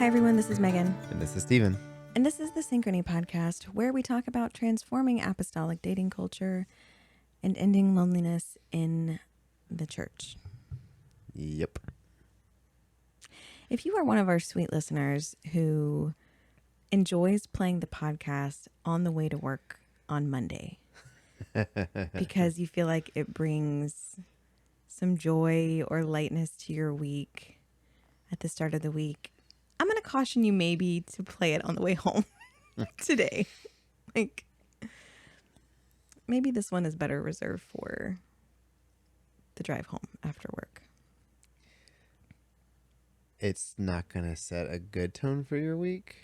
everyone, this is Megan. And this is Steven. And this is the Synchrony Podcast, where we talk about transforming apostolic dating culture and ending loneliness in the church. Yep. If you are one of our sweet listeners who enjoys playing the podcast on the way to work on Monday, because you feel like it brings some joy or lightness to your week at the start of the week, I'm going to caution you maybe to play it on the way home today. Like, maybe this one is better reserved for the drive home after work. It's not going to set a good tone for your week.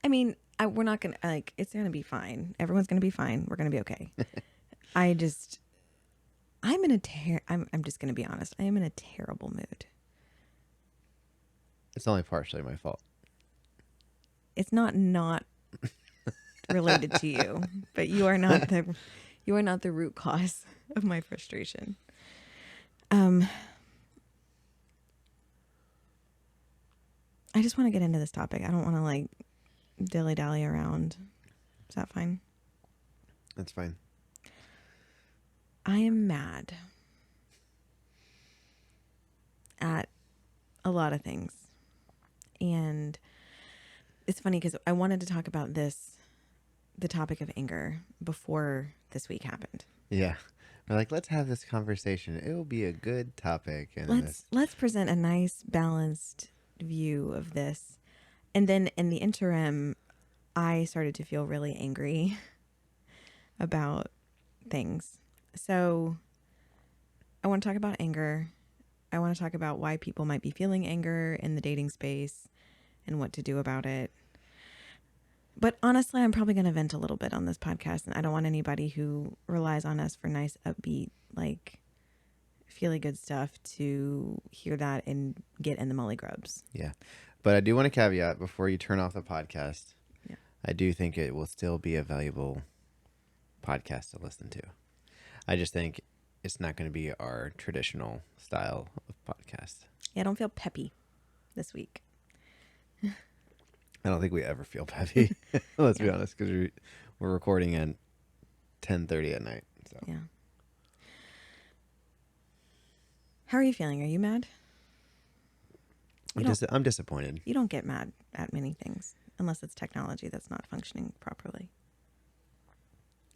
I mean, we're not going to, like, it's going to be fine. Everyone's going to be fine. We're going to be okay. I'm just going to be honest. I am in a terrible mood. It's only partially my fault. It's not related to you, but you are not the root cause of my frustration. I just want to get into this topic. I don't want to like dilly-dally around. Is that fine? That's fine. I am mad at a lot of things. And it's funny because I wanted to talk about the topic of anger before this week happened. Yeah. We're like, let's have this conversation. It will be a good topic. And let's present a nice balanced view of this. And then in the interim, I started to feel really angry about things. So I want to talk about anger. I want to talk about why people might be feeling anger in the dating space and what to do about it. But honestly, I'm probably going to vent a little bit on this podcast, and I don't want anybody who relies on us for nice, upbeat, like, feely good stuff to hear that and get in the molly grubs. Yeah. But I do want to caveat before you turn off the podcast. Yeah. I do think it will still be a valuable podcast to listen to. I just think it's not going to be our traditional style of podcast. Yeah, I don't feel peppy this week. I don't think we ever feel peppy. Let's be honest, because we're recording at 10:30 at night. So yeah. How are you feeling? Are you mad? I'm disappointed. You don't get mad at many things unless it's technology that's not functioning properly.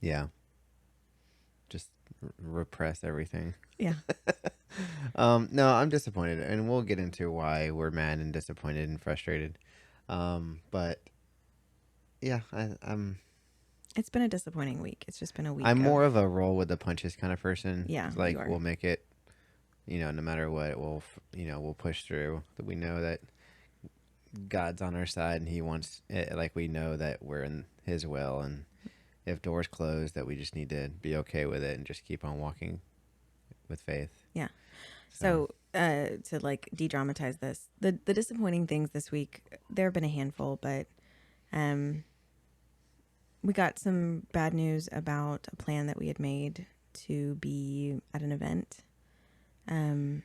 Yeah. Just repress everything. Yeah. No, I'm disappointed, and we'll get into why we're mad and disappointed and frustrated. But yeah, I'm. It's been a disappointing week. It's just been a week. I'm more of a roll with the punches kind of person. Yeah, like you are. We'll make it. No matter what, we'll push through. We know that God's on our side, and He wants it. Like, we know that we're in His will, and if doors close, that we just need to be okay with it and just keep on walking with faith. Yeah. So to like de-dramatize this, the disappointing things this week, there have been a handful, but we got some bad news about a plan that we had made to be at an event. And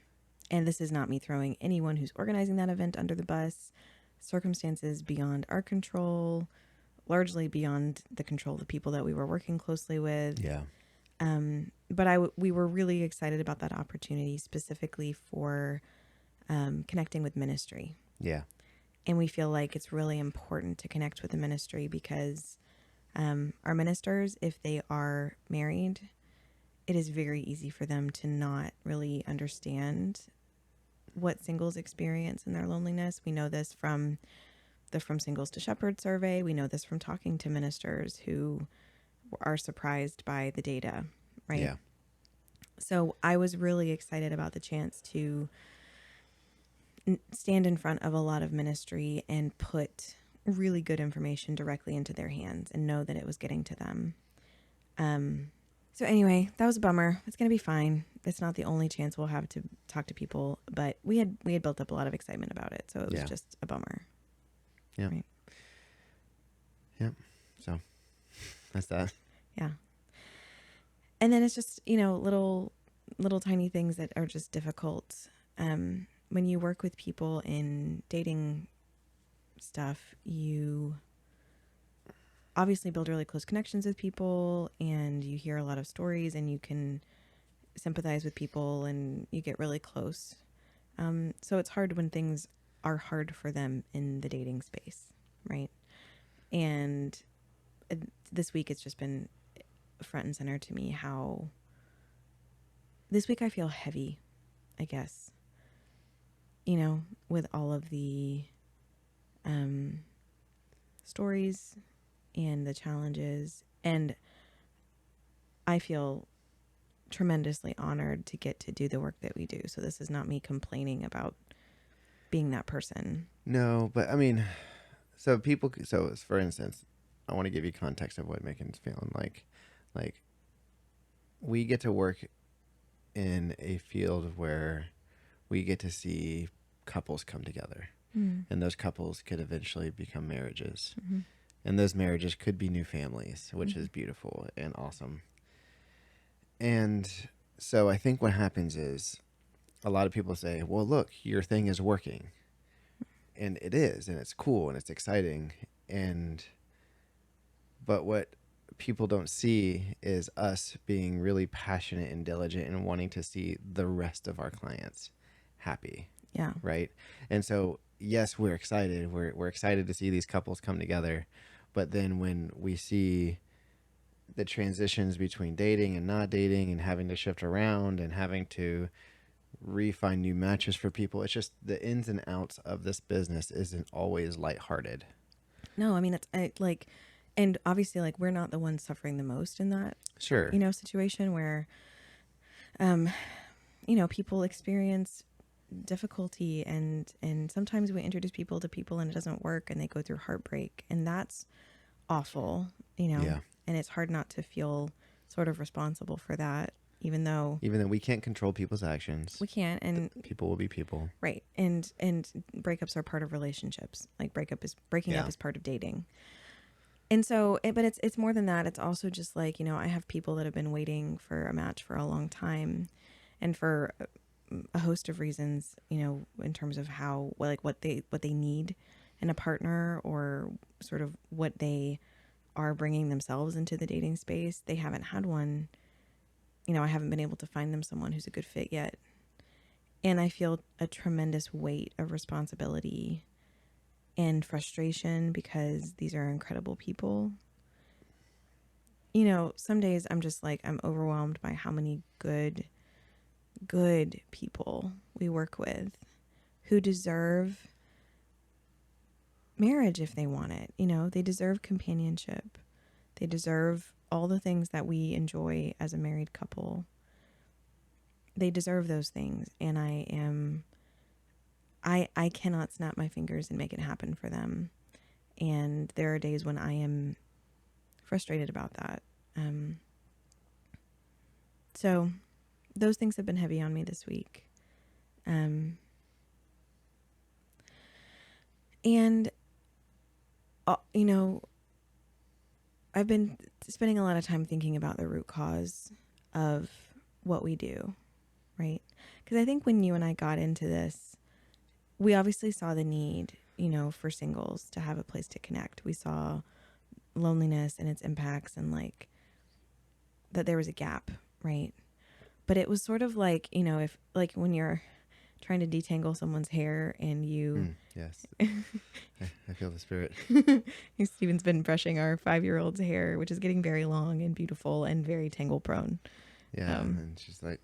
this is not me throwing anyone who's organizing that event under the bus. Circumstances beyond our control, largely beyond the control of the people that we were working closely with. Yeah. But we were really excited about that opportunity specifically for connecting with ministry. Yeah. And we feel like it's really important to connect with the ministry because our ministers, if they are married, it is very easy for them to not really understand what singles experience in their loneliness. We know this from the From Singles to Shepherd survey. We know this from talking to ministers who are surprised by the data, right? Yeah. So I was really excited about the chance to stand in front of a lot of ministry and put really good information directly into their hands and know that it was getting to them. So anyway, that was a bummer. It's going to be fine. It's not the only chance we'll have to talk to people, but we had built up a lot of excitement about it. So it was just a bummer. Yeah. Right? Yeah. So that's that. Yeah. And then it's just, little tiny things that are just difficult. When you work with people in dating stuff, you obviously build really close connections with people, and you hear a lot of stories, and you can sympathize with people, and you get really close. So it's hard when things are hard for them in the dating space, right? And this week it's just been front and center to me how this week I feel heavy, I guess, with all of the stories and the challenges. And I feel tremendously honored to get to do the work that we do. So this is not me complaining about being that person. No, but I mean, so people. So for instance, I want to give you context of what Megan's feeling like. Like, we get to work in a field where we get to see couples come together, and those couples could eventually become marriages, and those marriages could be new families, which is beautiful and awesome. And so I think what happens is a lot of people say, well, look, your thing is working. And it is, and it's cool, and it's exciting. But what people don't see is us being really passionate and diligent and wanting to see the rest of our clients happy. Yeah. Right. And so, yes, we're excited. We're excited to see these couples come together. But then when we see the transitions between dating and not dating and having to shift around and having to refine new matches for people, it's just the ins and outs of this business isn't always lighthearted. No, I mean, and obviously, like, we're not the ones suffering the most in that, Sure. situation where, people experience difficulty, and sometimes we introduce people to people and it doesn't work, and they go through heartbreak, and that's awful, Yeah. and it's hard not to feel sort of responsible for that, even though We can't control people's actions. we can't. And People will be people. right. And breakups are part of relationships. Like, breaking up Yeah. is part of dating. And so, but it's more than that. It's also just like, I have people that have been waiting for a match for a long time, and for a host of reasons, in terms of what they need in a partner, or sort of what they are bringing themselves into the dating space. They haven't had one. I haven't been able to find them someone who's a good fit yet. And I feel a tremendous weight of responsibility and frustration, because these are incredible people. Some days I'm just like, I'm overwhelmed by how many good people we work with who deserve marriage if they want it. They deserve companionship. They deserve all the things that we enjoy as a married couple. They deserve those things. And I cannot snap my fingers and make it happen for them. And there are days when I am frustrated about that. So those things have been heavy on me this week. And I've been spending a lot of time thinking about the root cause of what we do, right? Because I think when you and I got into this, we obviously saw the need, for singles to have a place to connect. We saw loneliness and its impacts, and like that there was a gap, right? But it was sort of like, if like when you're trying to detangle someone's hair and you Yes. I feel the spirit. Steven's been brushing our 5-year-old's hair, which is getting very long and beautiful and very tangle prone. Yeah. And she's like,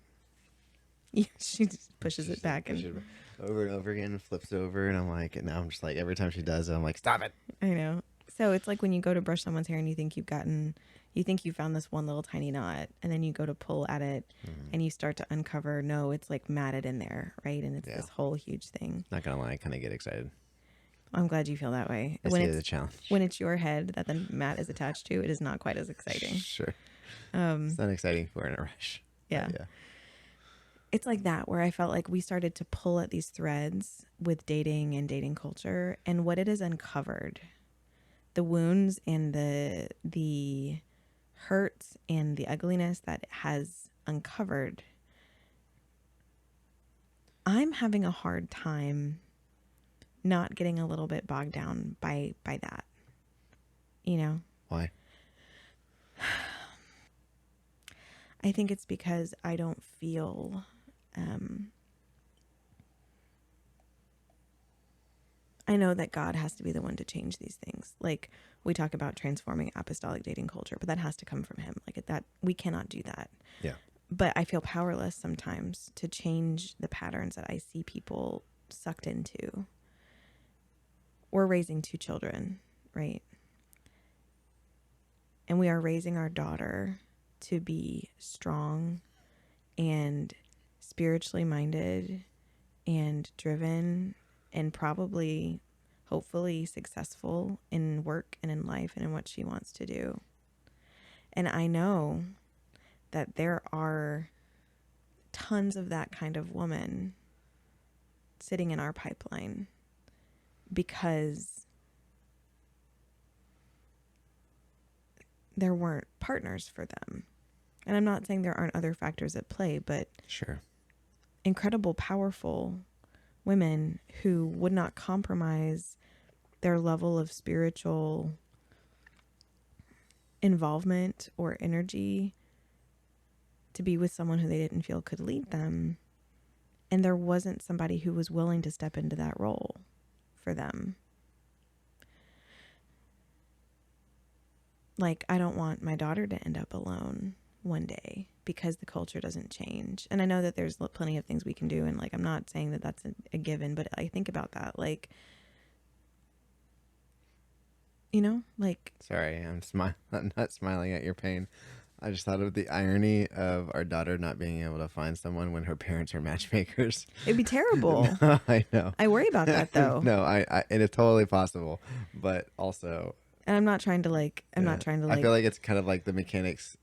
yeah, she just pushes it back, push it over and over again and flips over, and I'm like, and now I'm just like, every time she does it, I'm like, stop it. I know. So it's like when you go to brush someone's hair and you think you found this one little tiny knot, and then you go to pull at it and you start to uncover, no, it's like matted in there, right? And it's this whole huge thing. Not gonna lie, I kind of get excited. I'm glad you feel that way. I see it as a challenge. When it's your head that the mat is attached to, it is not quite as exciting. Sure. It's not exciting if we're in a rush. Yeah. It's like that, where I felt like we started to pull at these threads with dating and dating culture, and what it has uncovered, the wounds and the hurts and the ugliness that it has uncovered. I'm having a hard time not getting a little bit bogged down by that, you know? Why? I think it's because I don't feel I know that God has to be the one to change these things. Like we talk about transforming apostolic dating culture, but that has to come from him. Like that we cannot do that. Yeah. But I feel powerless sometimes to change the patterns that I see people sucked into. We're raising 2 children, right? And we are raising our daughter to be strong and spiritually minded and driven and probably, hopefully, successful in work and in life and in what she wants to do. And I know that there are tons of that kind of woman sitting in our pipeline because there weren't partners for them. And I'm not saying there aren't other factors at play, but Sure. incredible, powerful women who would not compromise their level of spiritual involvement or energy to be with someone who they didn't feel could lead them. And there wasn't somebody who was willing to step into that role for them. Like, I don't want my daughter to end up alone one day because the culture doesn't change. And I know that there's plenty of things we can do. And like, I'm not saying that that's a given, but I think about that. Like, you know, like, Sorry, I'm not smiling at your pain. I just thought of the irony of our daughter not being able to find someone when her parents are matchmakers. it'd be terrible. No, I know. I worry about that though. No, it is totally possible, but also, And I'm not trying to like, I feel like it's kind of like the mechanics'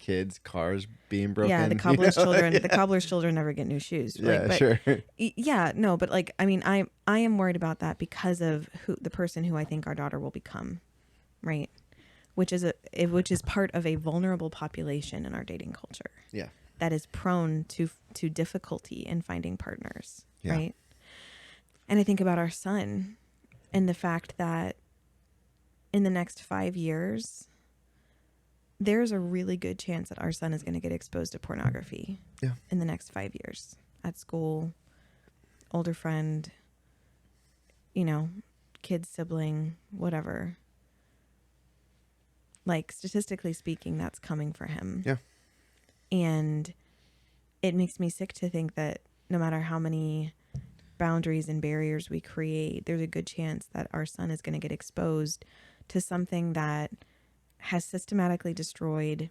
kids' cars being broken. yeah, the cobbler's children, Yeah. the cobbler's children never get new shoes. Like, Yeah, but sure. yeah, no, but like, I mean, I am worried about that because of the person who I think our daughter will become, right? Which is part of a vulnerable population in our dating culture. Yeah. That is prone to difficulty in finding partners, Yeah. right? And I think about our son and the fact that in the next 5 years, there's a really good chance that our son is going to get exposed to pornography. Yeah. In the next 5 years at school, older friend, you know, kid, sibling, whatever. Like, statistically speaking, that's coming for him. Yeah. And it makes me sick to think that no matter how many boundaries and barriers we create, there's a good chance that our son is going to get exposed to something that has systematically destroyed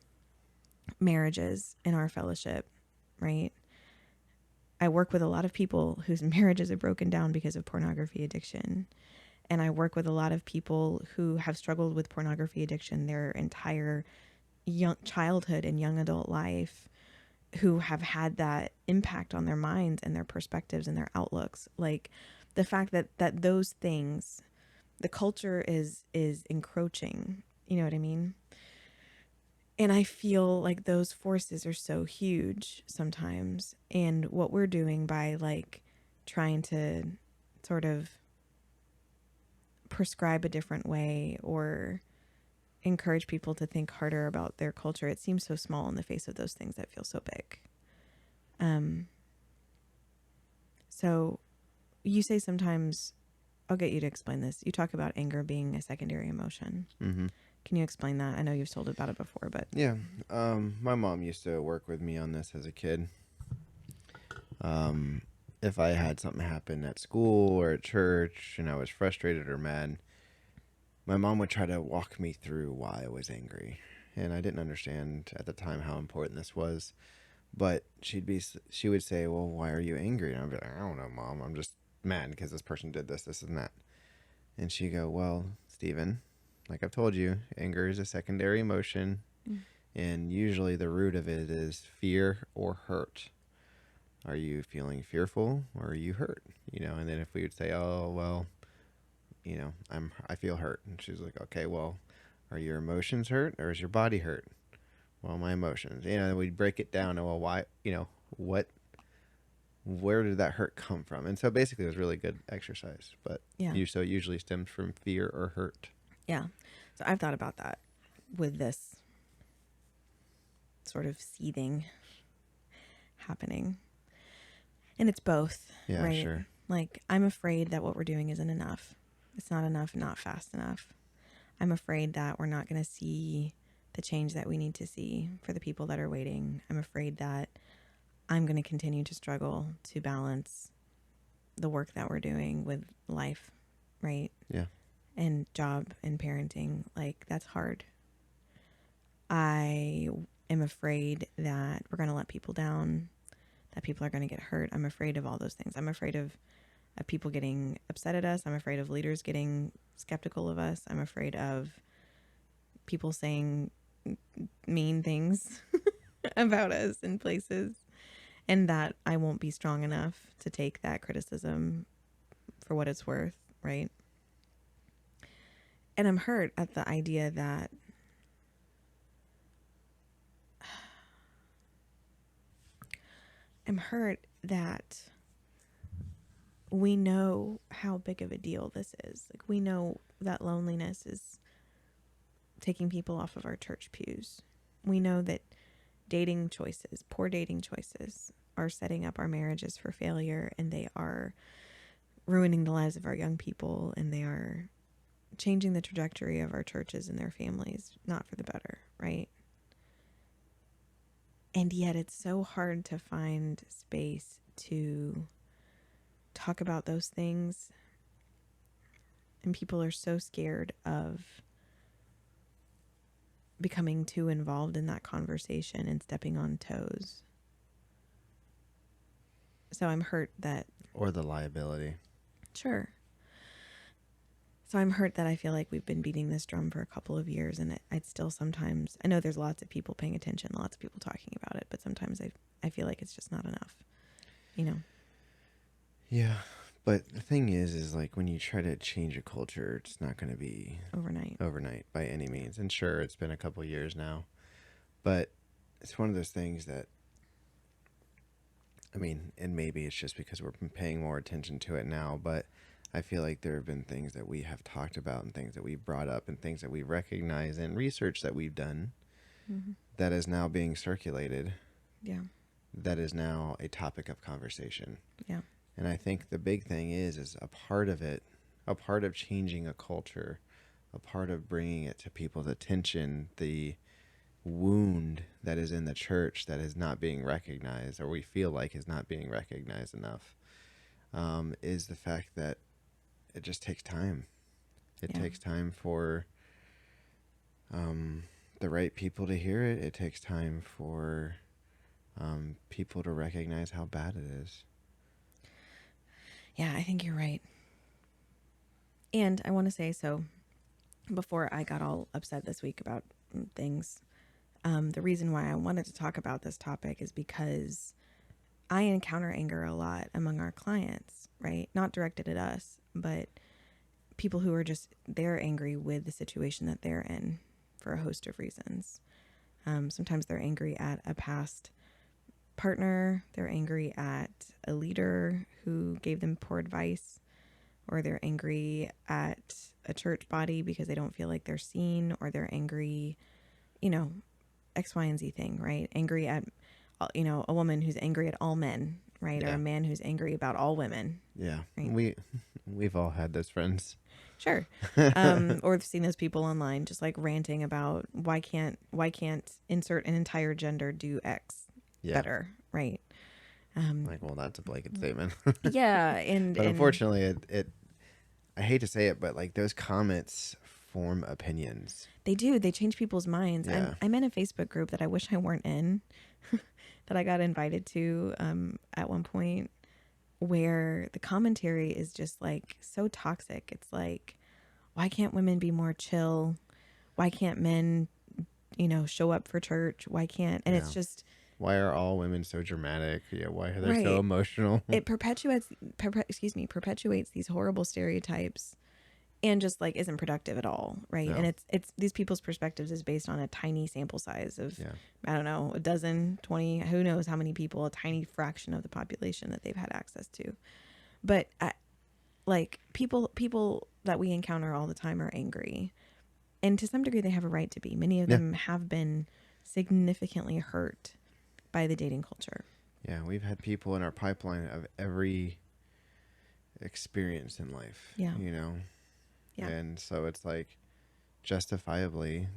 marriages in our fellowship, right? I work with a lot of people whose marriages are broken down because of pornography addiction. And I work with a lot of people who have struggled with pornography addiction their entire young childhood and young adult life, who have had that impact on their minds and their perspectives and their outlooks. Like the fact that those things, the culture is encroaching, you know what I mean? And I feel like those forces are so huge sometimes. And what we're doing by like trying to sort of prescribe a different way or encourage people to think harder about their culture, it seems so small in the face of those things that feel so big. So you say sometimes, I'll get you to explain this. You talk about anger being a secondary emotion. Mm-hmm. Can you explain that? I know you've told about it before, but Yeah. My mom used to work with me on this as a kid. If I had something happen at school or at church and I was frustrated or mad, my mom would try to walk me through why I was angry. And I didn't understand at the time how important this was. But she would say, well, why are you angry? And I'd be like, I don't know, Mom. I'm just mad because this person did this and that. And she'd go, well, Stephen, like I've told you, anger is a secondary emotion. And usually the root of it is fear or hurt. Are you feeling fearful or are you hurt? And then if we would say, oh, well, I feel hurt. And she's like, okay, well, are your emotions hurt or is your body hurt? Well, my emotions. We'd break it down. And well, why? What where did that hurt come from? And so basically it was really good exercise, but Yeah. so it usually stems from fear or hurt. Yeah. So I've thought about that with this sort of seething happening. And it's both, Yeah, right? sure. Like, I'm afraid that what we're doing isn't enough. It's not enough, not fast enough. I'm afraid that we're not going to see the change that we need to see for the people that are waiting. I'm afraid that I'm going to continue to struggle to balance the work that we're doing with life, right? Yeah. And job and parenting. Like, that's hard. I am afraid that we're going to let people down, that people are going to get hurt. I'm afraid of all those things. I'm afraid of people getting upset at us. I'm afraid of leaders getting skeptical of us. I'm afraid of people saying mean things about us in places, and that I won't be strong enough to take that criticism for what it's worth, right? And I'm hurt at the idea that we know how big of a deal this is. Like, we know that loneliness is taking people off of our church pews. We know that poor dating choices, are setting up our marriages for failure, and they are ruining the lives of our young people, and they are changing the trajectory of our churches and their families, not for the better, right? And yet it's so hard to find space to talk about those things. And people are so scared of becoming too involved in that conversation and stepping on toes. So I'm hurt that... Or the liability. Sure. So I'm hurt that I feel like we've been beating this drum for a couple of years, and I'd still sometimes... I know there's lots of people paying attention, lots of people talking about it, but sometimes I feel like it's just not enough, you know? Yeah. But the thing is like when you try to change a culture, it's not going to be overnight by any means. And sure, it's been a couple years now, but it's one of those things that, I mean, and maybe it's just because we're paying more attention to it now, but I feel like there have been things that we have talked about and things that we brought up and things that we recognize and research that we've done that is now being circulated. Yeah. That is now a topic of conversation. Yeah. And I think the big thing is a part of it, a part of changing a culture, a part of bringing it to people's attention, the wound that is in the church that is not being recognized, or we feel like is not being recognized enough, is the fact that it just takes time. It takes time for the right people to hear it. It takes time for people to recognize how bad it is. Yeah, I think you're right. And I want to say, so before I got all upset this week about things, the reason why I wanted to talk about this topic is because I encounter anger a lot among our clients, right? Not directed at us, but people who are just, they're angry with the situation that they're in for a host of reasons. Sometimes they're angry at a past partner, they're angry at a leader who gave them poor advice, or they're angry at a church body because they don't feel like they're seen, or they're angry, X, Y, and Z thing, right? Angry at, a woman who's angry at all men, right? Yeah. Or a man who's angry about all women. Yeah. Right? We've all had those friends. Sure. Or seen those people online just like ranting about why can't insert an entire gender do X better, right? Well, that's a blanket statement. Yeah, but unfortunately, it I hate to say it, but like those comments form opinions. They do. They change people's minds. Yeah. I'm in a Facebook group that I wish I weren't in, that I got invited to at one point, where the commentary is just like so toxic. It's like, why can't women be more chill? Why can't men, show up for church? Why can't? And it's just, why are all women so dramatic? Yeah, why are they so emotional? It perpetuates these horrible stereotypes and just like isn't productive at all, right? And No. it's these people's perspectives is based on a tiny sample size of, Yeah. I don't know, a dozen, 20, who knows how many people, a tiny fraction of the population that they've had access to. But like people that we encounter all the time are angry, and to some degree they have a right to be. Many of Yeah. them have been significantly hurt by the dating culture. Yeah. We've had people in our pipeline of every experience in life, Yeah. you know? Yeah. And so it's like, justifiably,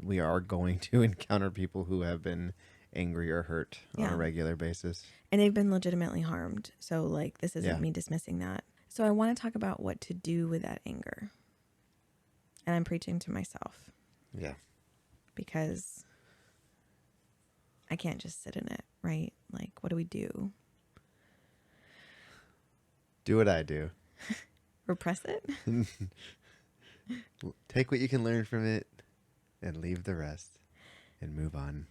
we are going to encounter people who have been angry or hurt on Yeah. a regular basis. And they've been legitimately harmed. So like this isn't Yeah. me dismissing that. So I want to talk about what to do with that anger. And I'm preaching to myself Yeah. because I can't just sit in it, right? Like, what do we do? Do what I do. Repress it? Take what you can learn from it and leave the rest and move on.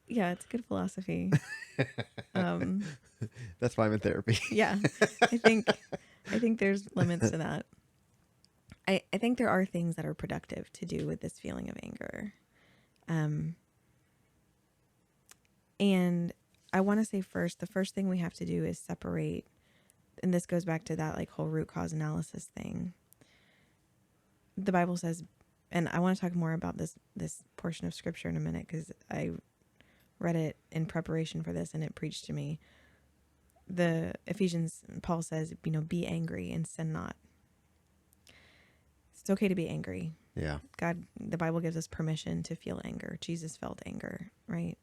Yeah, it's a good philosophy. That's why I'm in therapy. Yeah, I think there's limits to that. I think there are things that are productive to do with this feeling of anger. And I want to say first, the first thing we have to do is separate, and this goes back to that like whole root cause analysis thing. The Bible says, and I want to talk more about this portion of scripture in a minute because I read it in preparation for this and it preached to me. The Ephesians, Paul says, be angry and sin not. It's okay to be angry. Yeah. God, the Bible gives us permission to feel anger. Jesus felt anger, right?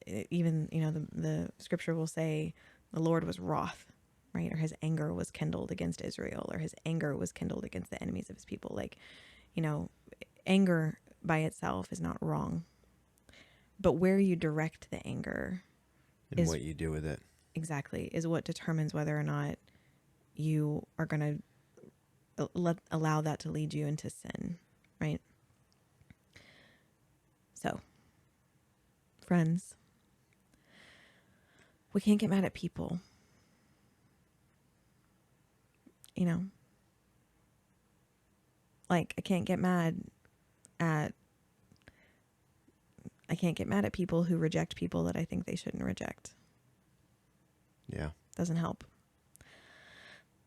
Even, the scripture will say the Lord was wroth, right? Or his anger was kindled against Israel, or his anger was kindled against the enemies of his people. Like, anger by itself is not wrong. But where you direct the anger And what you do with it. Exactly, is what determines whether or not you are going to allow that to lead you into sin, right? So, friends, we can't get mad at people. Like I can't get mad at people who reject people that I think they shouldn't reject. Yeah. Doesn't help.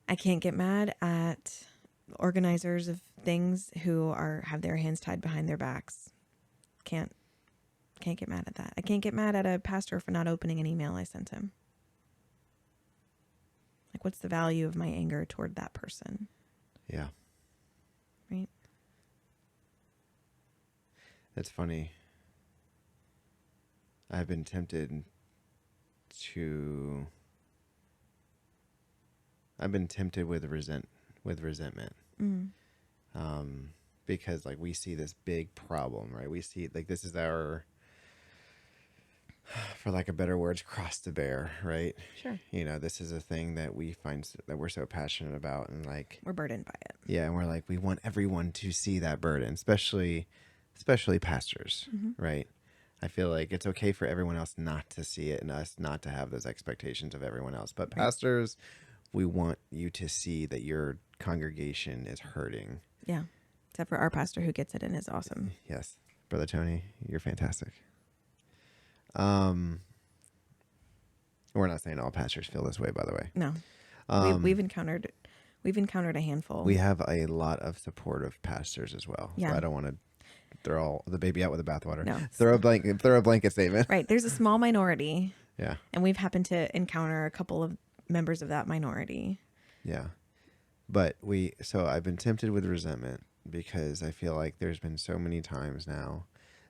I can't get mad at organizers of things who have their hands tied behind their backs. Can't get mad at that. I can't get mad at a pastor for not opening an email I sent him. Like, what's the value of my anger toward that person? Yeah. Right? It's funny. I've been tempted with resentment. Mm. Because like we see this big problem, right? We see like this is our, for lack of better words, cross to bear, right? Sure. This is a thing that we find that we're so passionate about, and like we're burdened by it. Yeah, and we're like, we want everyone to see that burden, especially pastors, right? I feel like it's okay for everyone else not to see it and us not to have those expectations of everyone else. But pastors, we want you to see that your congregation is hurting. Yeah. Except for our pastor who gets it and is awesome. Yes. Brother Tony, you're fantastic. We're not saying all pastors feel this way, by the way. No. We've encountered a handful. We have a lot of supportive pastors as well. Yeah. So I don't want to throw the baby out with the bathwater. No. Throw a blanket statement. Right. There's a small minority. Yeah. And we've happened to encounter a couple of members of that minority. Yeah. But so I've been tempted with resentment because I feel like there's been so many times now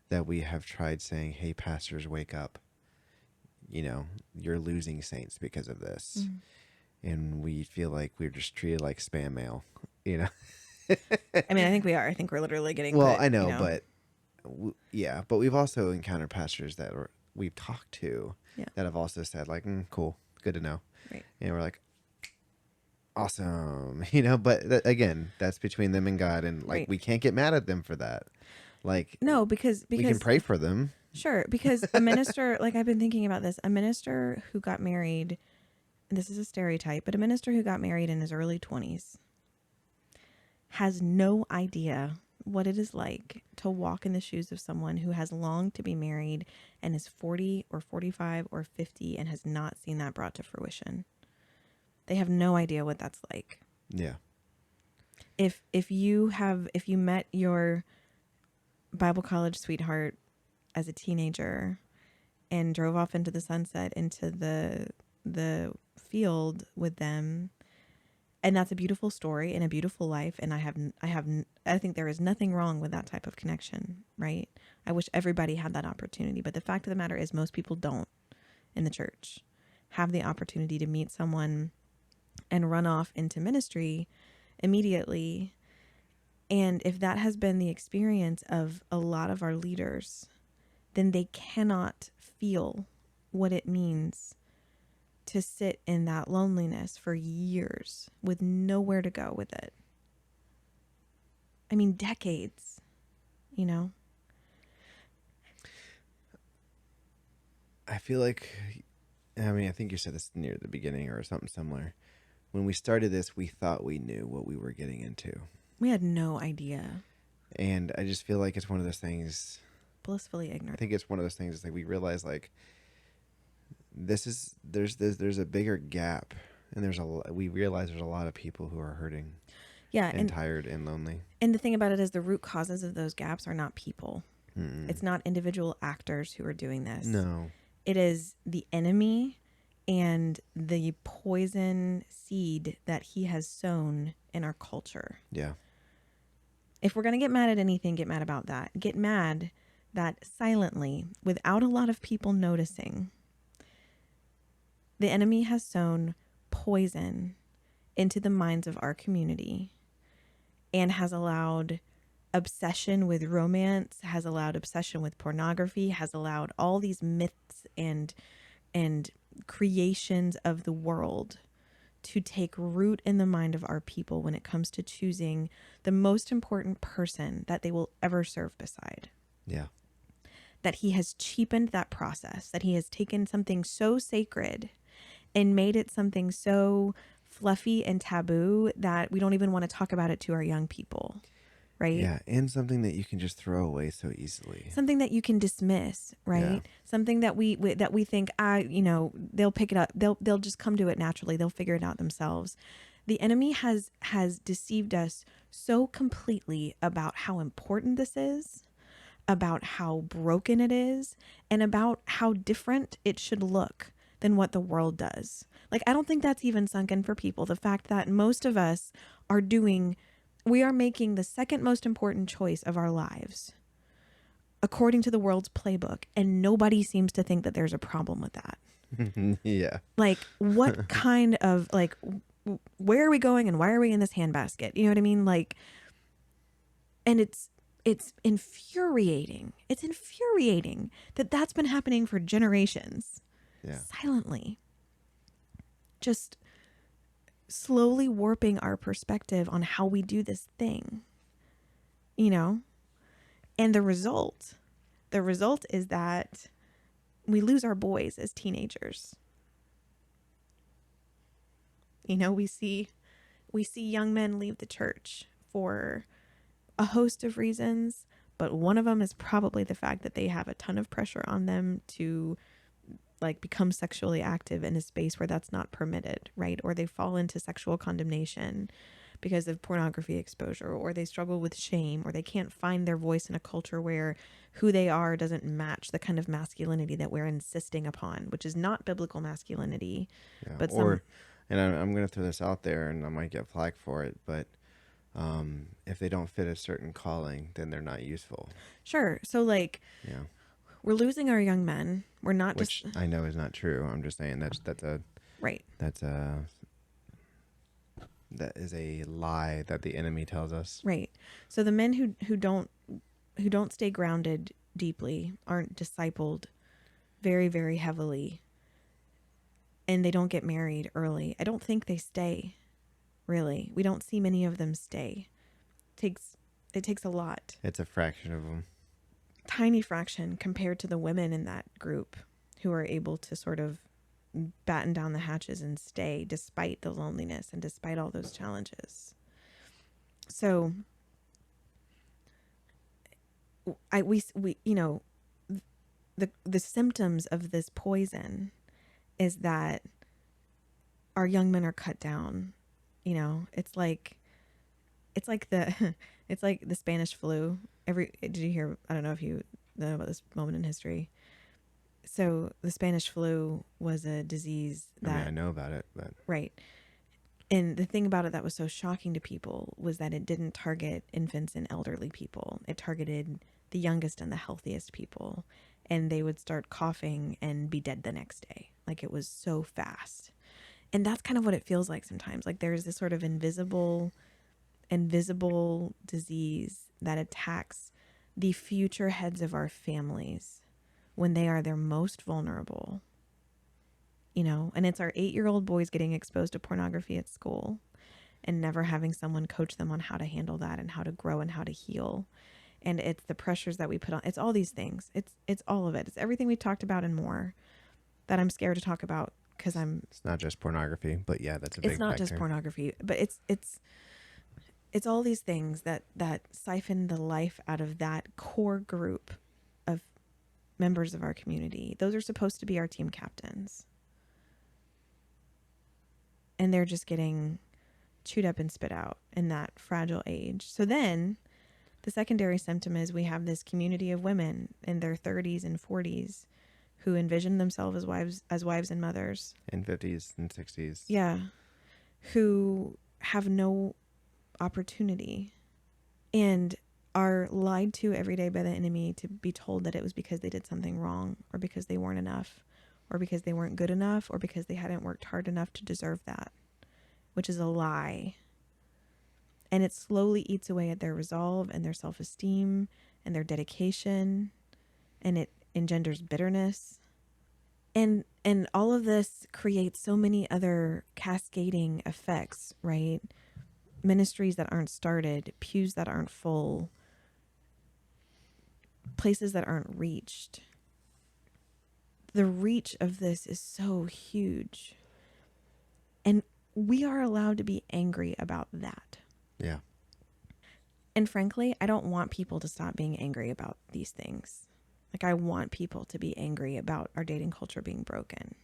that we have tried saying, hey, pastors, wake up. You're losing saints because of this. Mm. And we feel like we're just treated like spam mail, I mean, I think we are. I think we're literally getting Well, I know, but yeah. But we've also encountered pastors that we've talked to that have also said like, cool, good to know. Right. And we're like, awesome, but again, that's between them and God. And like, we can't get mad at them for that. Like, no, because we can pray for them. Sure. Because a minister, like I've been thinking about this, a minister who got married, and this is a stereotype, but a minister who got married in his early 20s has no idea what it is like to walk in the shoes of someone who has longed to be married and is 40 or 45 or 50 and has not seen that brought to fruition. They have no idea what that's like. Yeah. If you met your Bible college sweetheart as a teenager and drove off into the sunset into the field with them, and that's a beautiful story and a beautiful life, and I think there is nothing wrong with that type of connection, right? I wish everybody had that opportunity, but the fact of the matter is most people don't in the church have the opportunity to meet someone and run off into ministry immediately. And if that has been the experience of a lot of our leaders, then they cannot feel what it means to sit in that loneliness for years with nowhere to go with it. I mean, decades, you know? I feel like, I mean, I think you said this near the beginning or something similar. When we started this, we thought we knew what we were getting into. We had no idea. And I just feel like it's one of those things. Blissfully I ignorant. think it's one of those things. It's like we realize, like, there's a bigger gap, and we realize there's a lot of people who are hurting, Yeah, and tired and lonely. And the thing about it is the root causes of those gaps are not people. Mm-mm. It's not individual actors who are doing this. No. It is the enemy and the poison seed that he has sown in our culture. Yeah. If we're going to get mad at anything, get mad about that. Get mad that silently, without a lot of people noticing, the enemy has sown poison into the minds of our community and has allowed obsession with romance, has allowed obsession with pornography, has allowed all these myths and creations of the world to take root in the mind of our people when it comes to choosing the most important person that they will ever serve beside. Yeah. That he has cheapened that process, that he has taken something so sacred and made it something so fluffy and taboo that we don't even want to talk about it to our young people, right? Yeah, and something that you can just throw away so easily. Something that you can dismiss, right? Yeah. Something that we think, they'll pick it up. They'll just come to it naturally. They'll figure it out themselves. The enemy has deceived us so completely about how important this is, about how broken it is, and about how different it should look than what the world does. Like, I don't think that's even sunk in for people. The fact that most of us we are making the second most important choice of our lives according to the world's playbook, and nobody seems to think that there's a problem with that. Yeah. Like, what kind of, like, where are we going and why are we in this handbasket? You know what I mean? Like, and it's infuriating. It's infuriating that that's been happening for generations. Yeah. Silently. Just slowly warping our perspective on how we do this thing. You know? And the result is that we lose our boys as teenagers. You know, we see young men leave the church for a host of reasons, but one of them is probably the fact that they have a ton of pressure on them to, like, become sexually active in a space where that's not permitted, right? Or they fall into sexual condemnation because of pornography exposure, or they struggle with shame, or they can't find their voice in a culture where who they are doesn't match the kind of masculinity that we're insisting upon, which is not biblical masculinity. Yeah. But and I'm going to throw this out there, and I might get flack for it, but if they don't fit a certain calling, then they're not useful. Sure. So, like, Yeah. we're losing our young men. We're not Which just... I know is not true. I'm just saying that is a lie that the enemy tells us. Right. So the men who don't stay grounded deeply, aren't discipled very, very heavily, and they don't get married early, I don't think they stay. Really, we don't see many of them stay. It takes a lot. It's a fraction of them. Tiny fraction compared to the women in that group who are able to sort of batten down the hatches and stay despite the loneliness and despite all those challenges. So we you know, the symptoms of this poison is that our young men are cut down. You know, it's like the it's like the Spanish flu. Did you hear? I don't know if you know about this moment in history. So the Spanish flu was a disease I mean, I that, know about it, but right. And the thing about it that was so shocking to people was that it didn't target infants and elderly people. It targeted the youngest and the healthiest people. And they would start coughing and be dead the next day. Like, it was so fast. And that's kind of what it feels like sometimes. Like, there's this sort of invisible disease that attacks the future heads of our families when they are their most vulnerable, you know, and it's our 8-year-old boys getting exposed to pornography at school and never having someone coach them on how to handle that and how to grow and how to heal. And it's the pressures that we put on. It's all these things. It's all of it. It's everything we've talked about and more that I'm scared to talk about because it's not just pornography. But yeah, that's a it's big not just factor. pornography, but it's all these things that siphon the life out of that core group of members of our community. Those are supposed to be our team captains. And they're just getting chewed up and spit out in that fragile age. So then the secondary symptom is we have this community of women in their 30s and 40s who envision themselves as wives and mothers. In 50s and 60s. Yeah. Who have no opportunity and are lied to every day by the enemy to be told that it was because they did something wrong or because they weren't enough or because they weren't good enough or because they hadn't worked hard enough to deserve that, which is a lie. And it slowly eats away at their resolve and their self-esteem and their dedication, and it engenders bitterness. And all of this creates so many other cascading effects, right? Ministries that aren't started, pews that aren't full, places that aren't reached. The reach of this is so huge. And we are allowed to be angry about that. Yeah. And frankly, I don't want people to stop being angry about these things. Like, I want people to be angry about our dating culture being broken.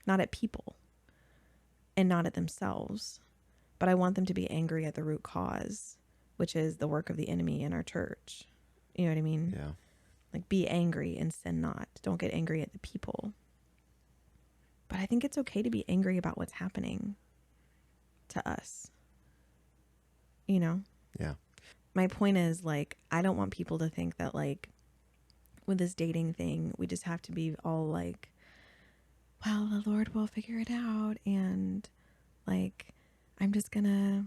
Not at people and not at themselves, but I want them to be angry at the root cause, which is the work of the enemy in our church. You know what I mean? Yeah. Like, be angry and sin not. Don't get angry at the people. But I think it's okay to be angry about what's happening to us. You know? Yeah. My point is, like, I don't want people to think that, like, with this dating thing, we just have to be all like, well, the Lord will figure it out. And, like, I'm just gonna,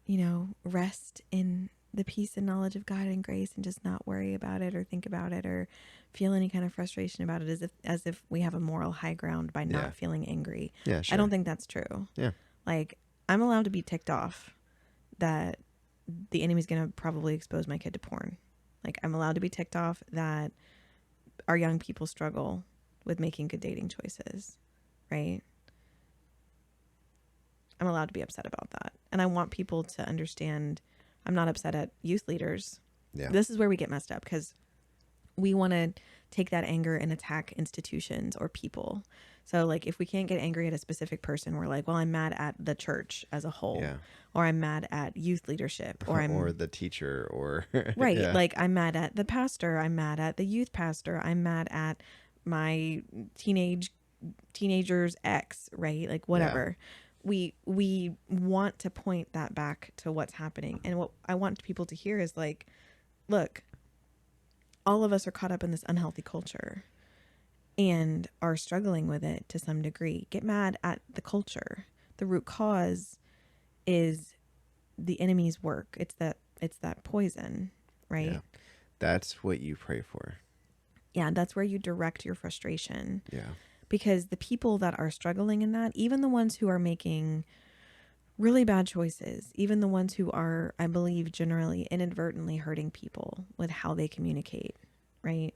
you know, rest in the peace and knowledge of God and grace and just not worry about it or think about it or feel any kind of frustration about it as if we have a moral high ground by not feeling angry. Yeah, sure. I don't think that's true. Yeah. Like, I'm allowed to be ticked off that the enemy's going to probably expose my kid to porn. Like, I'm allowed to be ticked off that our young people struggle with making good dating choices, right? I'm allowed to be upset about that. And I want people to understand I'm not upset at youth leaders. Yeah. This is where we get messed up because we want to take that anger and attack institutions or people. So, like, if we can't get angry at a specific person, we're like, well, I'm mad at the church as a whole, or I'm mad at youth leadership, or I'm or the teacher, or right. Yeah. Like, I'm mad at the pastor. I'm mad at the youth pastor. I'm mad at my teenager's ex, right? Like, whatever. Yeah. We want to point that back to what's happening. And what I want people to hear is, like, look, all of us are caught up in this unhealthy culture and are struggling with it to some degree. Get mad at the culture. The root cause is the enemy's work. It's that poison, right? Yeah. That's what you pray for. Yeah, that's where you direct your frustration. Yeah. Because the people that are struggling in that, even the ones who are making really bad choices, even the ones who are, I believe, generally inadvertently hurting people with how they communicate, right?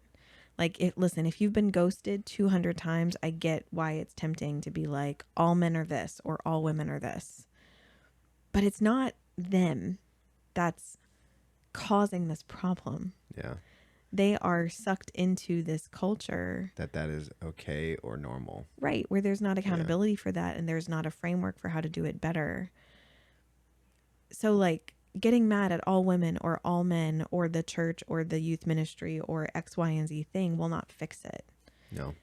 Like, if you've been ghosted 200 times, I get why it's tempting to be like, all men are this or all women are this. But it's not them that's causing this problem. Yeah. They are sucked into this culture, That is okay or normal. right, where there's not Yeah. accountability for that and there's not a framework for how to do it better. So, like, getting mad at all women or all men or the church or the youth ministry or X, Y, and Z thing will not fix it. No.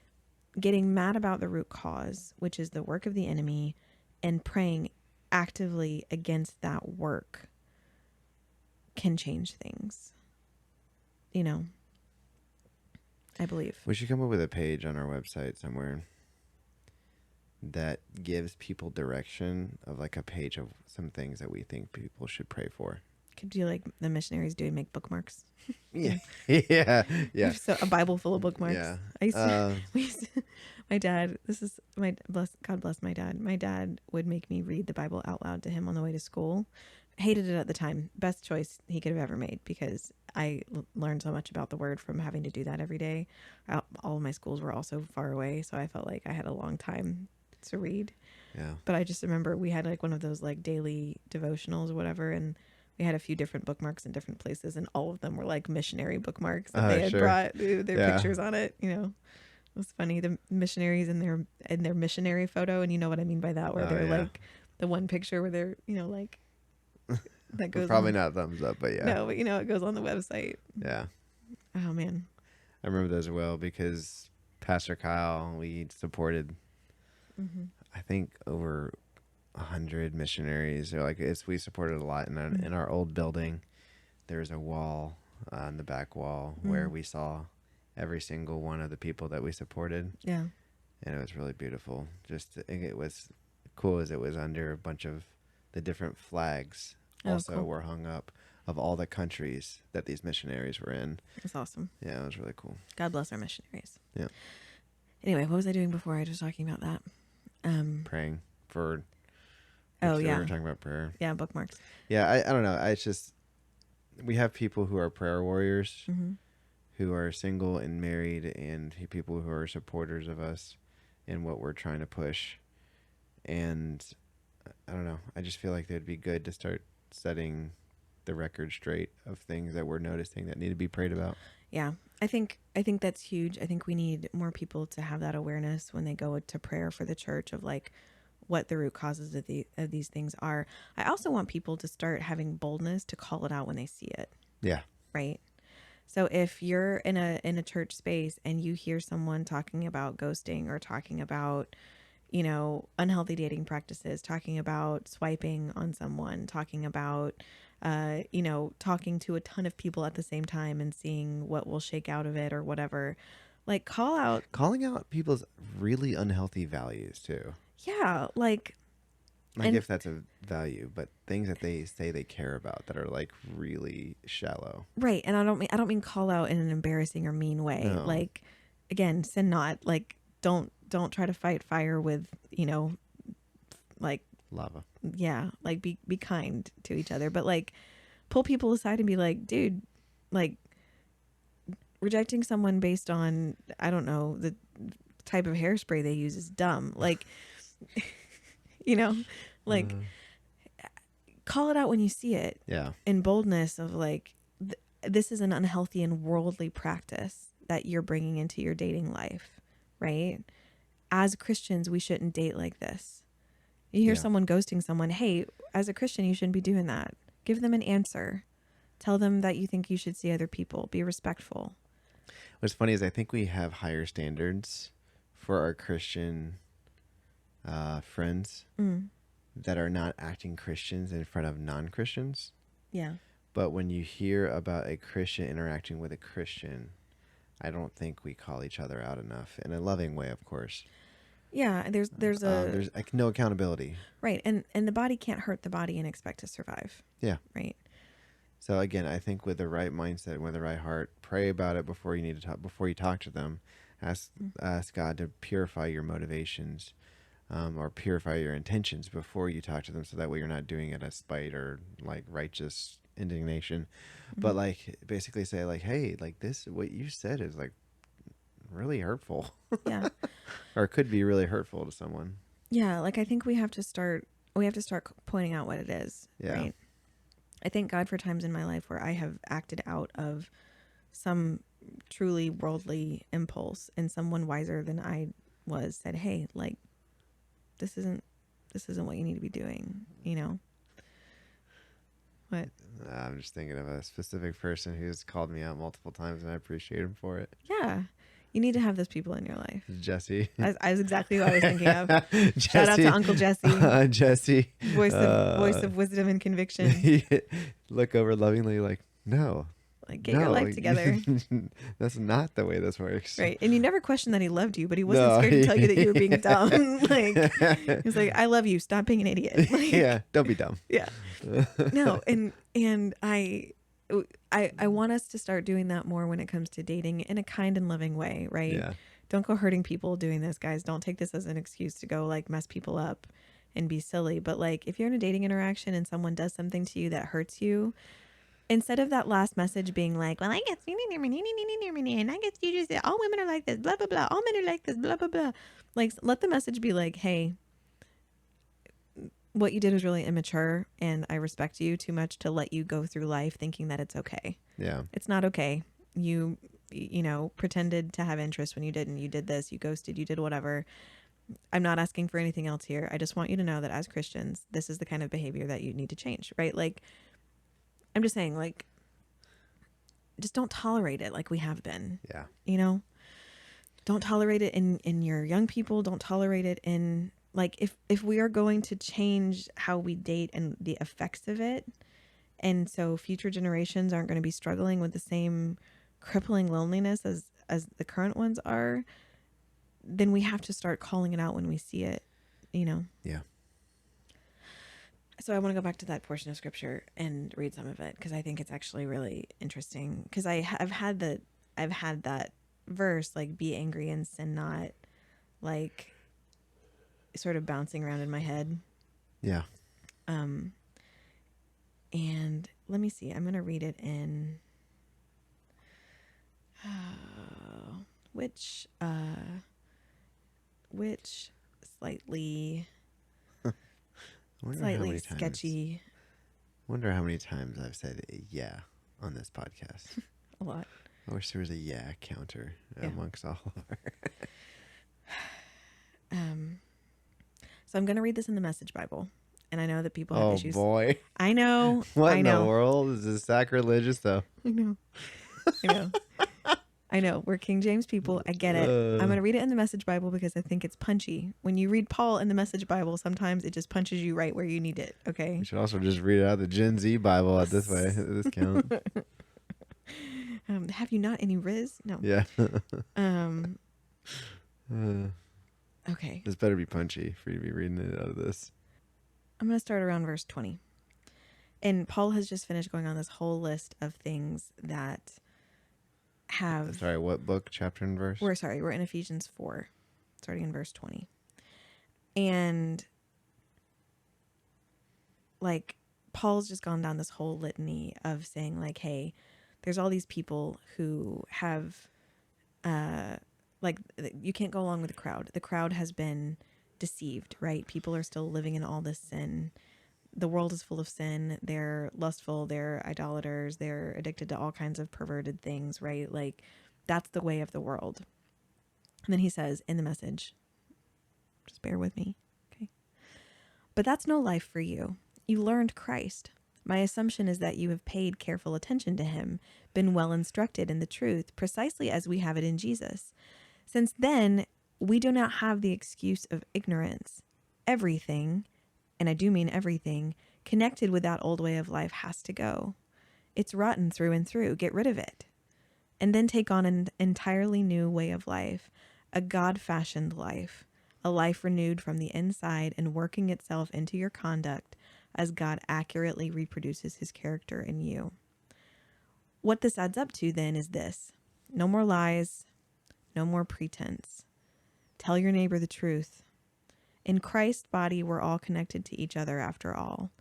Getting mad about the root cause, which is the work of the enemy, and praying actively against that work can change things. You know, I believe. We should come up with a page on our website somewhere that gives people direction of like a page of some things that we think people should pray for. Could do like the missionaries do and make bookmarks. Yeah. Yeah. Yeah. So a Bible full of bookmarks. Yeah. I used to, my dad, this is God bless my dad. My dad would make me read the Bible out loud to him on the way to school. Hated it at the time. Best choice he could have ever made because I learned so much about the word from having to do that every day. All of my schools were also far away, so I felt like I had a long time to read. Yeah. But I just remember we had like one of those like daily devotionals or whatever, and we had a few different bookmarks in different places, and all of them were like missionary bookmarks that they had Sure. brought their Yeah. pictures on it. You know, it was funny. The missionaries in their missionary photo, and you know what I mean by that, where they're yeah. like the one picture where they're, you know, like that goes Probably on, not thumbs up, but yeah. no, but you know it goes on the website. Yeah. Oh man, I remember those well because Pastor Kyle, we supported, I think, over 100 missionaries. Or like we supported a lot in our old building. There's a wall on the back wall where we saw every single one of the people that we supported, yeah, and it was really beautiful. Just it was cool as it was under a bunch of the different flags. Oh, Also cool. were hung up of all the countries that these missionaries were in. it's awesome. Yeah, it was really cool. God bless our missionaries. Yeah. Anyway, what was I doing before I was talking about that? Praying for. Oh We yeah, were talking about prayer. yeah, bookmarks. Yeah, I don't know. It's just we have people who are prayer warriors, Mm-hmm. who are single and married, and people who are supporters of us in what we're trying to push. And I don't know. I just feel like it'd be good to start setting the record straight of things that we're noticing that need to be prayed about. Yeah, I think that's huge. I think we need more people to have that awareness when they go to prayer for the church of like what the root causes of these things are. I also want people to start having boldness to call it out when they see it, Yeah. right? So if you're in a church space and you hear someone talking about ghosting or talking about, you know, unhealthy dating practices, talking about swiping on someone, talking about, you know, talking to a ton of people at the same time and seeing what will shake out of it or whatever, like Calling out people's really unhealthy values too. yeah, like, Like and if that's a value, but things that they say they care about that are like really shallow. right. And I don't mean call out in an embarrassing or mean way. No. Like, again, sin not. Like, don't try to fight fire with, you know, like, Lava. yeah, like be kind to each other, but like pull people aside and be like, dude, like rejecting someone based on, I don't know, the type of hairspray they use is dumb. Like, you know, like call it out when you see it Yeah. in boldness of like, this is an unhealthy and worldly practice that you're bringing into your dating life, right? As Christians, we shouldn't date like this. You hear Yeah. someone ghosting someone, hey, as a Christian, you shouldn't be doing that. Give them an answer. Tell them that you think you should see other people. Be respectful. What's funny is I think we have higher standards for our Christian friends that are not acting Christians in front of non-Christians. Yeah. But when you hear about a Christian interacting with a Christian, I don't think we call each other out enough in a loving way, of course. Yeah, there's like no accountability. right, and the body can't hurt the body and expect to survive. Yeah. Right. So again, I think with the right mindset, with the right heart, pray about it before you need to talk. Before you talk to them, ask God to purify your motivations, or purify your intentions before you talk to them, so that way you're not doing it as spite or like righteous indignation, but like basically say like, hey, like this, what you said is like really hurtful. Yeah. Or could be really hurtful to someone. Yeah, like I think we have to start pointing out what it is, Yeah. right? I thank God for times in my life where I have acted out of some truly worldly impulse, and someone wiser than I was said, "Hey, like this isn't what you need to be doing." You know what? I'm just thinking of a specific person who's called me out multiple times, and I appreciate him for it. Yeah, you need to have those people in your life. Jesse. I was exactly what I was thinking of. Jesse. Shout out to Uncle Jesse, Jesse. voice of wisdom and conviction. Look over lovingly, like, no, Like, get your life together. that's not the way this works. Right. And you never questioned that he loved you, but he wasn't No. scared to tell you that you were being dumb. Like, he was like, I love you. Stop being an idiot. Like, Yeah, don't be dumb. yeah. No, and I want us to start doing that more when it comes to dating in a kind and loving way, right? Yeah. Don't go hurting people doing this, guys. Don't take this as an excuse to go like mess people up and be silly. But like if you're in a dating interaction and someone does something to you that hurts you, instead of that last message being like, well, I guess you and I guess you just all women are like this, blah blah blah, all men are like this, blah blah blah. Like let the message be like, hey, what you did was really immature and I respect you too much to let you go through life thinking that it's okay. Yeah. It's not okay. You know, pretended to have interest when you didn't. You did this, you ghosted, you did whatever. I'm not asking for anything else here. I just want you to know that as Christians, this is the kind of behavior that you need to change, right? Like, I'm just saying, like, just don't tolerate it like we have been. Yeah. You know? Don't tolerate it in your young people. Don't tolerate it in, like, if we are going to change how we date and the effects of it, and so future generations aren't going to be struggling with the same crippling loneliness as the current ones are, then we have to start calling it out when we see it, you know? Yeah. So I want to go back to that portion of scripture and read some of it because I think it's actually really interesting because I've had that verse, like, be angry and sin not, like, sort of bouncing around in my head. Yeah. And let me see, I'm going to read it in which slightly sketchy. Wonder how many times I've said yeah on this podcast. A lot. I wish there was a yeah counter amongst all of our. So I'm going to read this in the Message Bible. And I know that people have issues. Oh, boy. I know. What I know. in the world? This is sacrilegious, though. I know. I know. We're King James people. I get it. I'm going to read it in the Message Bible because I think it's punchy. When you read Paul in the Message Bible, sometimes it just punches you right where you need it. Okay. You should also just read it out of the Gen Z Bible at this way, at this count. Have you not any Riz? No. Yeah. Okay. This better be punchy for you to be reading it out of this. I'm going to start around verse 20. And Paul has just finished going on this whole list of things that have... Sorry, what book, chapter, and verse? We're in Ephesians 4, starting in verse 20. And, like, Paul's just gone down this whole litany of saying, like, hey, there's all these people who have, like, you can't go along with the crowd. The crowd has been deceived, right? People are still living in all this sin. The world is full of sin. They're lustful. They're idolaters. They're addicted to all kinds of perverted things, right? Like, that's the way of the world. And then he says in the Message, just bear with me, okay? But that's no life for you. You learned Christ. My assumption is that you have paid careful attention to him, been well instructed in the truth, precisely as we have it in Jesus. Since then, we do not have the excuse of ignorance. Everything, and I do mean everything, connected with that old way of life has to go. It's rotten through and through. Get rid of it. And then take on an entirely new way of life, a God-fashioned life, a life renewed from the inside and working itself into your conduct as God accurately reproduces his character in you. What this adds up to then is this: no more lies, no more pretense. Tell your neighbor the truth. In Christ's body, we're all connected to each other after all.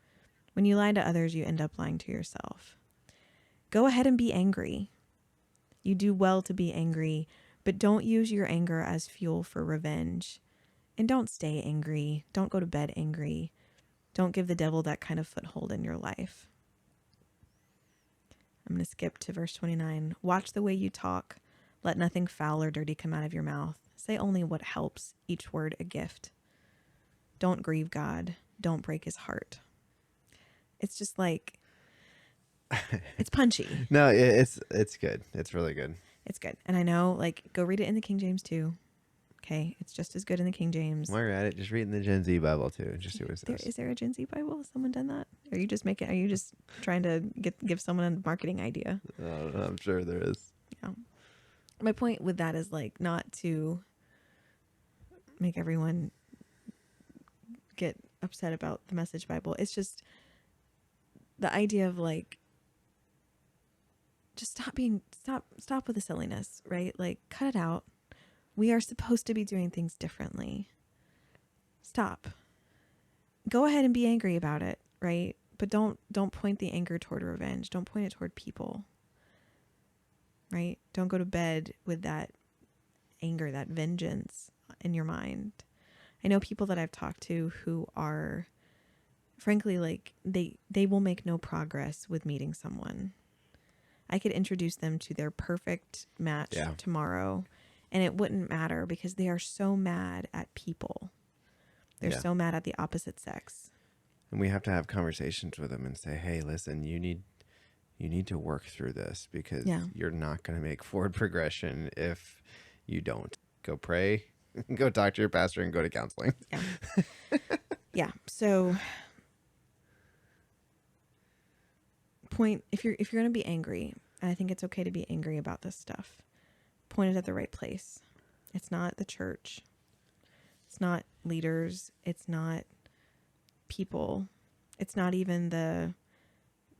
When you lie to others, you end up lying to yourself. Go ahead and be angry. You do well to be angry, but don't use your anger as fuel for revenge. And don't stay angry. Don't go to bed angry. Don't give the devil that kind of foothold in your life. I'm going to skip to verse 29. Watch the way you talk. Let nothing foul or dirty come out of your mouth. Say only what helps, each word a gift. Don't grieve God. Don't break his heart. It's just like, it's punchy. No, it's good. It's really good. It's good. And I know, like, go read it in the King James too. Okay. It's just as good in the King James. While you're at it, just read in the Gen Z Bible too, and just see what it says. Is there a Gen Z Bible? Has someone done that? Are you just trying to give someone a marketing idea? I'm sure there is. Yeah. My point with that is like not to make everyone get upset about the Message Bible. It's just the idea of like, just stop with the silliness, right? Like, cut it out. We are supposed to be doing things differently. Stop. Go ahead and be angry about it, right? But don't point the anger toward revenge. Don't point it toward people. Right? Don't go to bed with that anger, that vengeance in your mind. I know people that I've talked to who are frankly like they will make no progress with meeting someone. I could introduce them to their perfect match tomorrow and it wouldn't matter because they are so mad at people. They're so mad at the opposite sex. And we have to have conversations with them and say, hey, listen, you need to work through this because you're not going to make forward progression if you don't. Go pray, go talk to your pastor, and go to counseling. Yeah. Yeah. So if you're going to be angry, and I think it's okay to be angry about this stuff, point it at the right place. It's not the church. It's not leaders. It's not people. It's not even the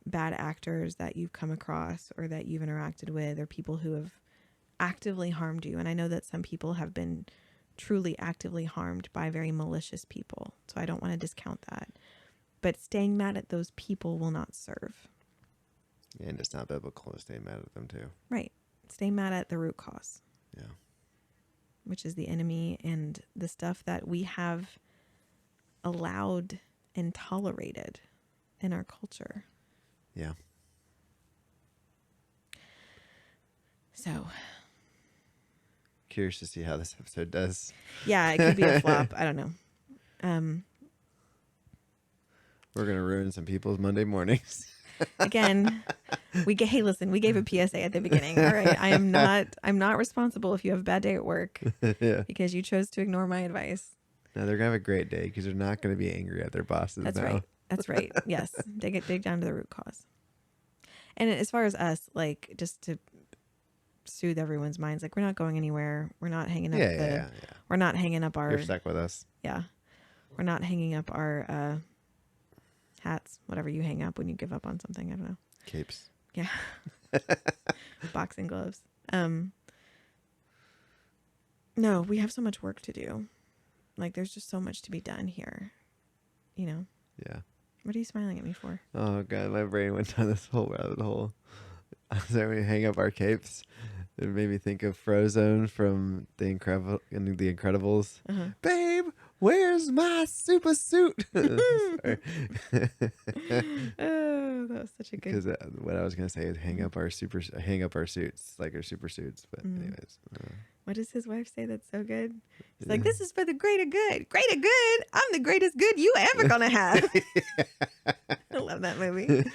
bad actors that you've come across or that you've interacted with or people who have actively harmed you. And I know that some people have been truly actively harmed by very malicious people. So I don't want to discount that. But staying mad at those people will not serve. And it's not biblical to stay mad at them too. Right. Stay mad at the root cause. Yeah. Which is the enemy and the stuff that we have allowed and tolerated in our culture. Yeah. So. Curious to see how this episode does. Yeah, it could be a flop. I don't know. We're going to ruin some people's Monday mornings. Again, we gave a PSA at the beginning. All right. I'm not responsible if you have a bad day at work because you chose to ignore my advice. No, they're going to have a great day because they're not going to be angry at their bosses. That's now. right. That's right. Yes. Dig down to the root cause. And as far as us, like, just to soothe everyone's minds, like, we're not going anywhere. We're not hanging up we're not hanging up our. You're stuck with us. Yeah. We're not hanging up our hats, whatever you hang up when you give up on something. I don't know. Capes. Yeah. Boxing gloves. No, we have so much work to do. Like, there's just so much to be done here. You know? Yeah. What are you smiling at me for? Oh, God. My brain went down this whole rabbit hole. So we hang up our capes. It made me think of Frozone from The Incredibles. Uh-huh. Babe, where's my super suit? Oh, that was such a good. Because what I was gonna say is hang up our suits, like our super suits. But anyways, What does his wife say that's so good? She's like, "This is for the greater good. Greater good. I'm the greatest good you ever gonna have." I love that movie.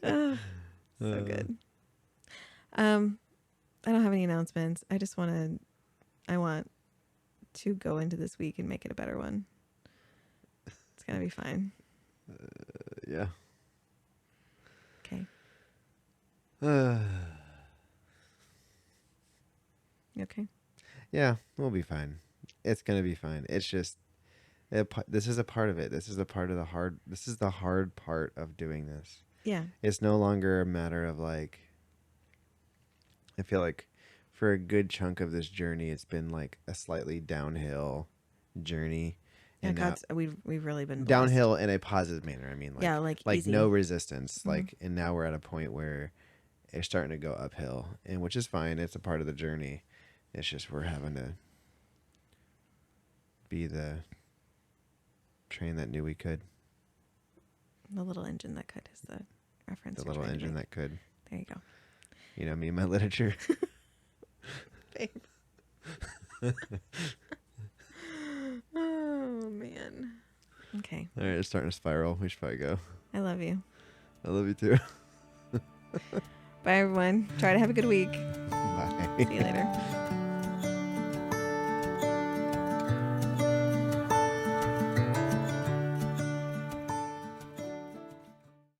Oh, so good. I don't have any announcements. I want to go into this week and make it a better one. It's gonna be fine. Yeah. Okay. You okay? Yeah, we'll be fine. It's gonna be fine. It's just this is a part of it. This is the hard part of doing this. Yeah. It's no longer a matter of like. I feel like for a good chunk of this journey, it's been like a slightly downhill journey. Yeah, and we've really been blessed. Downhill in a positive manner. I mean, like easy. No resistance. Mm-hmm. Like, and now we're at a point where it's starting to go uphill, and which is fine. It's a part of the journey. It's just we're having to be the train that knew we could. The little engine that could is the reference. The little engine that could. There you go. You know me and my literature. Babe. Oh, man. Okay. All right, it's starting to spiral. We should probably go. I love you. I love you too. Bye, everyone. Try to have a good week. Bye. See you later.